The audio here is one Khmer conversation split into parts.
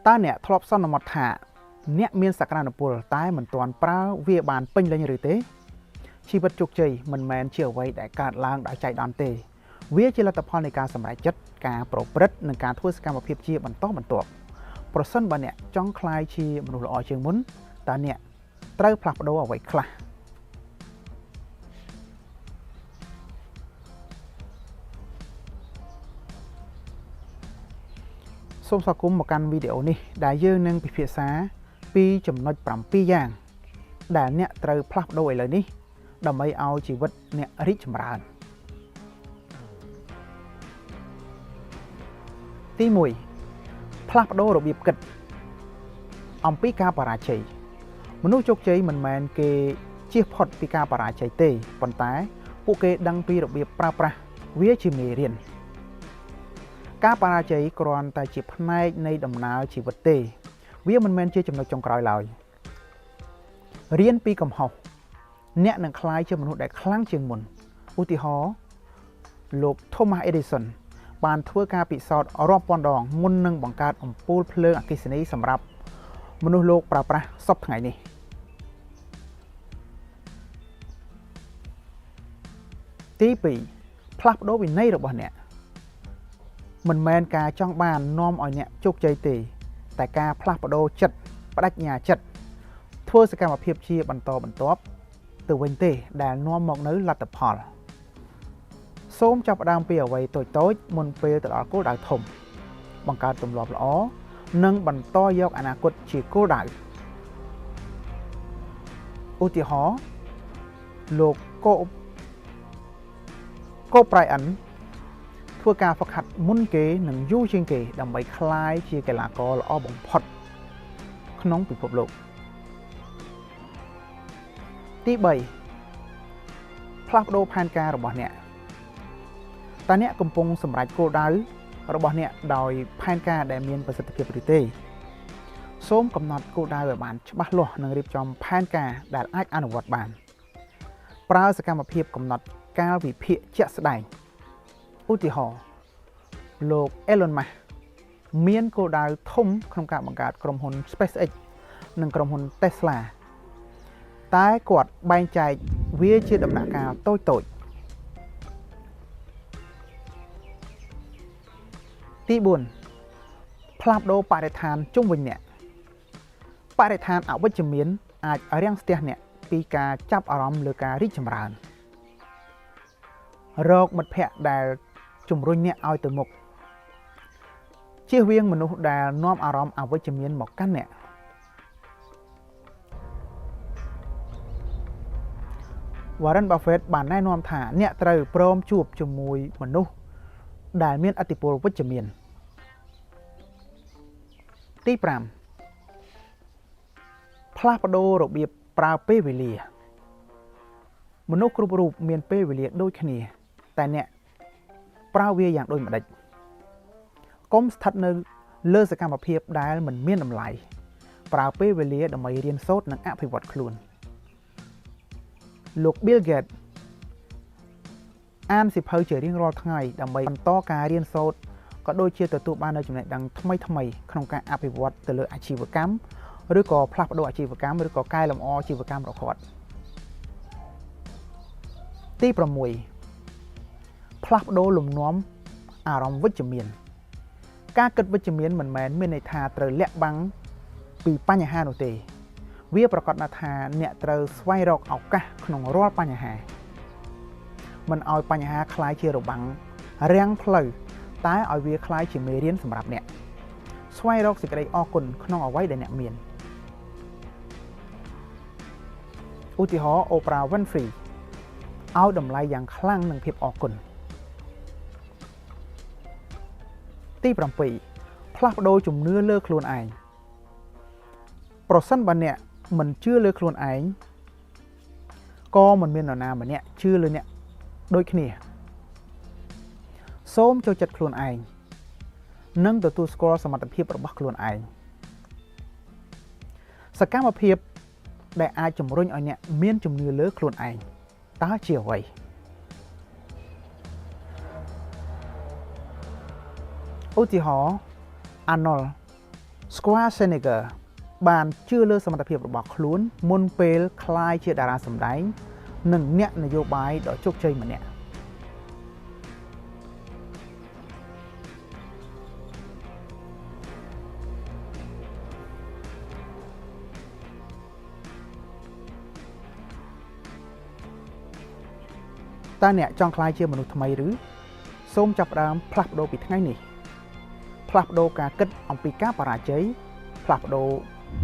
តើអ្នកធ្លាប់សន្មត់ថាអ្នកមានសក្តានុពលតែមិនទាន់ប្រើវាបានពេញលេញឬទេជីវិតជោគជ័យមិនមែនជាអ្វីដែលកើតឡើងដោយចៃដន្យទេវាជាលទ្ធផលនៃការសម្រេចចិត្តការប្រព្រឹត្តនិងការធ្វើសកម្មភាពជាបន្តបន្ទាប់ប្រសិនបើអ្នកចង់ក្លាយជាមនុស្សល្អជាងមុនតើអ្នកត្រូវផ្លាស់ប្ដូរអ្វីខ្លះសូមស្វាគមន៍មកកាន់វីដេអូនេះដែលយើងនឹងពិភាក្សាពីចំណុច7យ៉ាងដែលអ្នកត្រូវផ្លាស់ប្ដូរឥឡូវនេះដើម្បីឲ្យជីវិតអ្នករីកចម្រើនទី1ផ្លាស់ប្ដូររបៀបគិតអំពីការបរាជ័យមនុស្សជោគជ័យមិនមែនគេជៀសផុតពីការបរាជ័យទេប៉ុន្តែពួកគេដឹងពីរបៀបប្រើប្រាស់វាជាមេរៀនការបរាជ័យគ្រាន់តែជាផ្នែកនៃដំណើរជីវិតទេវាមិនមែនជាចំណុចចុងក្រោយឡើយរៀនពីកំហុសអ្នកនឹងក្លាយជាមនុស្សដែលខ្លាំងជាងមុនឧទាហរណ៍លោក Thomas Edison បានធ្វើការពិសោធន៍រាប់ពាន់ដងមុននឹងបង្កើតអំពូលភ្លើងអគ្គិសនីសម្រាប់មនុស្សលោកប្រើប្រាស់សពថ្ងៃនេះទី2ផ្លាស់ប្ដូរវិន័យរបស់អ្នកមិនមែនការចង់បាននាំឲ្យអ្នកជោគជ័យទេតែការផ្លាស់ប្ដូរចិត្តបដិញ្ញាចិត្តធ្វើសកម្មភាពជាបន្តបន្ទាប់ទៅវិញទេដែលនាំមកនៅលទ្ធផលសូមចាប់ផ្ដើមពីអ្វីតូចៗមុនពេលទៅដល់គោលដៅធំបង្កើតទម្លាប់ល្អនិងបន្តយកអនាគតជាគោលដៅឧទាហរណ៍លោកកូប្រៃអិនធ្វើការហ្វឹកហាត់មុនគេនិងយូរជាងគេដើម្បីក្លាយជាកីឡាករល្អបំផុតក្នុងពិភពលោកទី3ផ្លាស់ប្ដូរផែនការរបស់អ្នកតើអ្នកកំពុងសម្រេចគោលដៅរបស់អ្នកដោយផែនការដែលមានប្រសិទ្ធភាពឬទេសូមកំណត់គោលដៅឲ្យបានច្បាស់លាស់និងរៀបចំផែនការដែលអាចអនុវត្តបានប្រើសកម្មភាពកំណត់កាលវិភាគជាក់ស្ដែងឧទាហរណ៍លោក Elon Musk មានគោលដៅធំក្នុងការបង្កើតក្រុមហ៊ុន SpaceX និងក្រុមហ៊ុន Tesla តែគាត់បែងចែកវាជាដំណាក់កាលតូចៗទី4ផ្លាស់ប្ដូរបរិស្ថានជុំវិញអ្នកបរិស្ថានអវិជ្ជមានអាចរាំងស្ទះអ្នកពីការចាប់អារម្មណ៍លើការរីកចម្រើនរកមិត្តភ័ក្តិដែលជំរុញអ្នកឲ្យទៅមុខជៀសវាងមនុស្សដែលនាំអារម្មណ៍អវិជ្ជមានមកកាន់អ្នកWarren Buffett បានណែនាំថាអ្នកត្រូវព្រមជួបជាមួយមនុស្សដែលមានឥទ្ធិពលវិជ្ជមានទី5ផ្លាស់ប្ដូររបៀបប្រើពេលវេលាមនុស្សគ្រប់រូបមានពេលវេលាដូចគ្នាតែអ្នកប្រើវាយ៉ាងដូចម្តេចកុំស្ថិតនៅលើសកម្មភាពដែលមិនមានតម្លៃប្រើពេលវេលាដើម្បីរៀនសូត្រនិងអភិវឌ្ឍខ្លួនលោក Bill Gates អានសៀវភៅជារៀងរាល់ថ្ងៃដើម្បីបន្តការរៀនសូត្រក៏ដូចជាទទួលបាននូវចំណេះដឹងថ្មីៗក្នុងការអភិវឌ្ឍទៅលើអាជីវកម្មឬក៏ផ្លាស់ប្ដូរអាជីវកម្មឬក៏កែលម្អអាជីវកម្មរបស់គាត់ទី6ផ្លាស់ប្ដូរលំនាំអារម្មណ៍វិជ្ជមានការគិតវិជ្ជមានមិនមែនមានន័យថាត្រូវលាក់បាំងពីបញ្ហានោះទេវាប្រកាសថាអ្នកត្រូវស្វែងរកឱកាសក្នុងរាល់បញ្ហាមិនឲ្យបញ្ហាคล้ายជារបាំងរាំងផ្លូវតែឲ្យវាคล้ายជាមេរៀនសម្រាប់អ្នកស្វែងរកសេចក្តីអរគុណក្នុងអ្វីដែលអ្នកមានឧទាហរណ៍ Oprah Winfrey ឲ្យតម្លៃយ៉ាងខ្លាំងនឹងភាពអរគុណទី7ផ្លាស់ប្ដូរជំនឿលើខ្លួនឯងប្រសិនបើអ្នកមិនជឿលើខ្លួនឯងក៏មិនមាននរណាម្នាក់ជឿលើអ្នកដូចគ្នាសូមចូលចិត្តខ្លួនឯងនិងទទួលស្គាល់សមត្ថភាពរបស់ខ្លួនឯងសកម្មភាពដែលអាចជំរុញឲ្យអ្នកមានជំនឿលើខ្លួនឯងតើជាអ្វីឧទាហរណ៍ Arnold Schwarzenegger បានជឿលើសមត្ថភាពរបស់ខ្លួនមុនពេលក្លាយជាតារាសម្ដែងនិងអ្នកនយោបាយដ៏ជោគជ័យម្នាក់តើអ្នកចង់ក្លាយជាមនុស្សថ្មីឬសូមចាប់ផ្ដើមផ្លាស់ប្ដូរពីថ្ងៃនេះផ្លាស់ប្ដូរការគិតអំពីការបរាជ័យផ្លាស់ប្ដូរ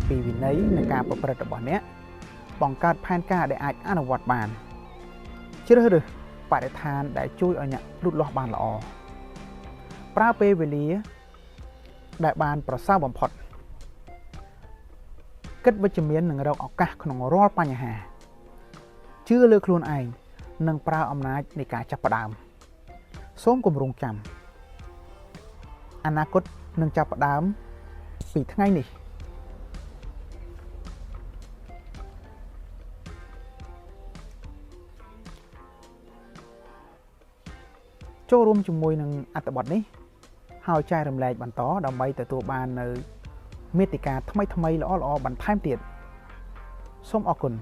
ពីវិន័យនិងការប្រព្រឹត្តរបស់អ្នកបង្កើតផែនការដែលអាចអនុវត្តបានជ្រើសរើសបរិស្ថានដែលជួយឲ្យអ្នកលូតលាស់បានល្អប្រើពេលវេលាដែលបានប្រសើរបំផុតគិតវិជ្ជមាននិងរកឱកាសក្នុងរាល់បញ្ហាជឿលើខ្លួនឯងនិងប្រើអំណាចនៃការចាប់ផ្ដើមសូមគម្រោងចាំអនាគតនឹងចាប់ផ្ដើមពីថ្ងៃនេះចូលរួមជាមួយនឹងអត្ថបទនេះហើយចែករំលែកបន្តដើម្បីទទួលបាននៅមាតិកាថ្មីៗល្អៗបន្ថែមទៀតសូមអរគុណ